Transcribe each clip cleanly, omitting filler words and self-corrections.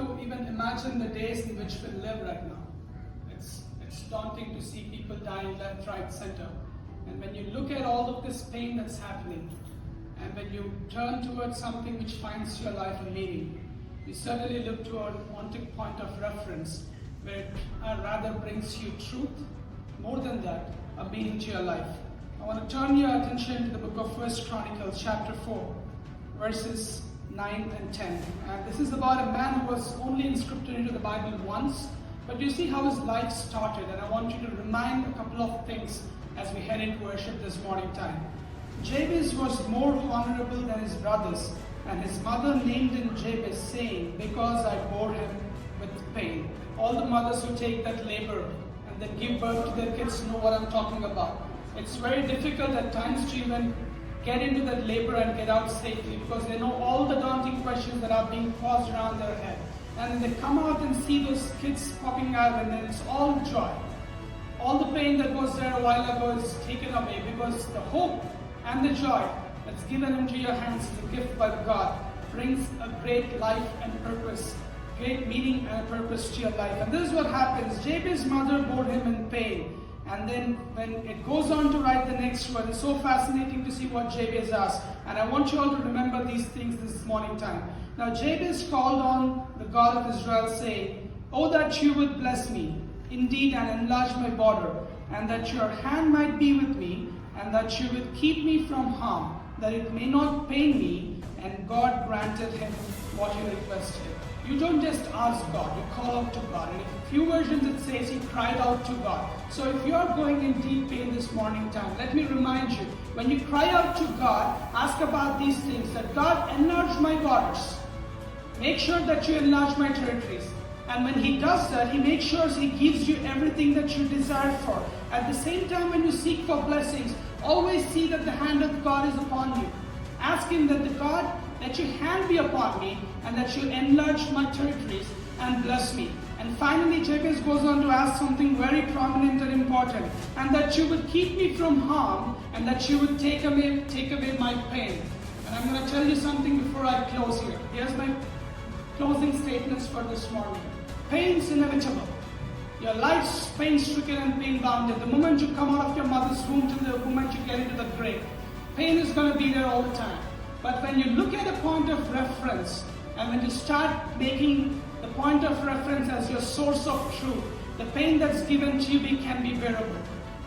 to even imagine the days in which we live right now. It's daunting to see people dying left, right, center. And when you look at all of this pain that's happening, and when you turn towards something which finds your life a meaning, you certainly look to a wanting point of reference where it rather brings you truth, more than that, a meaning to your life. I want to turn your attention to the book of 1 Chronicles chapter 4, verses 9 and 10. And this is about a man who was only inscribed into the Bible once, but you see how his life started, and I want you to remind a couple of things as we head into worship this morning time. Jabez was more honorable than his brothers, and his mother named him Jabez, saying, because I bore him with pain. All the mothers who take that labor and then give birth to their kids know what I'm talking about. It's very difficult at times to even get into that labor and get out safely, because they know all the daunting questions that are being posed around their head. And then they come out and see those kids popping out, and then it's all joy. All the pain that was there a while ago is taken away, because the hope and the joy that's given into your hands as a gift by God brings a great life and purpose, great meaning and purpose to your life. And this is what happens. Jabez's mother bore him in pain. And then when it goes on to write the next word, it's so fascinating to see what Jabez asked. And I want you all to remember these things this morning time. Now Jabez called on the God of Israel, saying, oh, that you would bless me indeed and enlarge my border, and that your hand might be with me, and that you would keep me from harm, that it may not pain me. And God granted him what he requested. You don't just ask God, you call out to God. And in a few versions it says he cried out to God. So if you are going in deep pain this morning time, let me remind you, when you cry out to God, ask about these things, that God enlarge my borders. Make sure that you enlarge my territories. And when he does that, he makes sure he gives you everything that you desire for. At the same time, when you seek for blessings, always see that the hand of God is upon you. Ask him that the God, that your hand be upon me, and that you enlarge my territories and bless me. And finally, Jabez goes on to ask something very prominent and important, and that you would keep me from harm, and that you would take away my pain. And I'm going to tell you something before I close here. Here's my closing statements for this morning. Pain is inevitable. Your life's pain-stricken and pain-bounded. The moment you come out of your mother's womb to the moment you get into the grave, pain is going to be there all the time. But when you look at a point of reference, and when you start making the point of reference as your source of truth, the pain that's given to you can be bearable.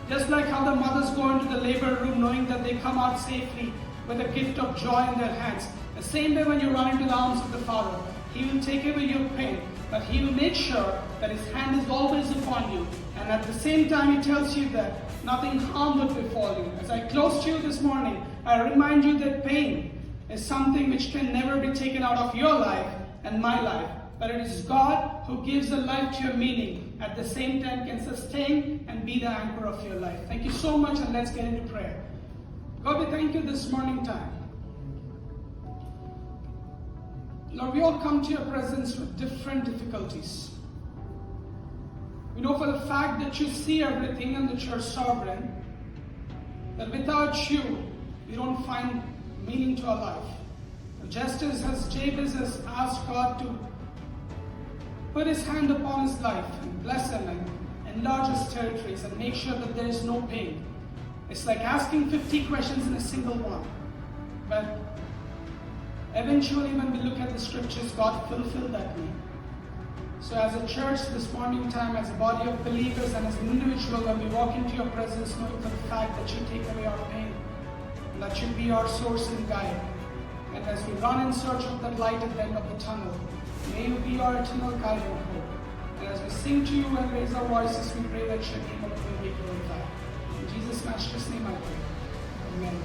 Just like how the mothers go into the labor room knowing that they come out safely with a gift of joy in their hands. The same way when you run into the arms of the Father, he will take away your pain, but he will make sure that his hand is always upon you. And at the same time, he tells you that nothing harm would befall you. As I close to you this morning, I remind you that pain is something which can never be taken out of your life and my life. But it is God who gives a life to your meaning, at the same time can sustain and be the anchor of your life. Thank you so much, and let's get into prayer. God, we thank you this morning time. Lord, we all come to your presence with different difficulties. We know for the fact that you see everything and that you're sovereign, that without you, we don't find meaning to our life. Just as Jabez has asked God to put his hand upon his life and bless him and enlarge his territories and make sure that there is no pain. It's like asking 50 questions in a single one. But eventually when we look at the scriptures, God fulfilled that need. So as a church this morning time, as a body of believers and as an individual, when we walk into your presence, knowing for the fact that you take away our pain, and that you be our source and guide. And as we run in search of that light at the end of the tunnel, may you be our eternal guide and hope. And as we sing to you and raise our voices, we pray that your name will be glorified. In Jesus' matchless name I pray. Amen.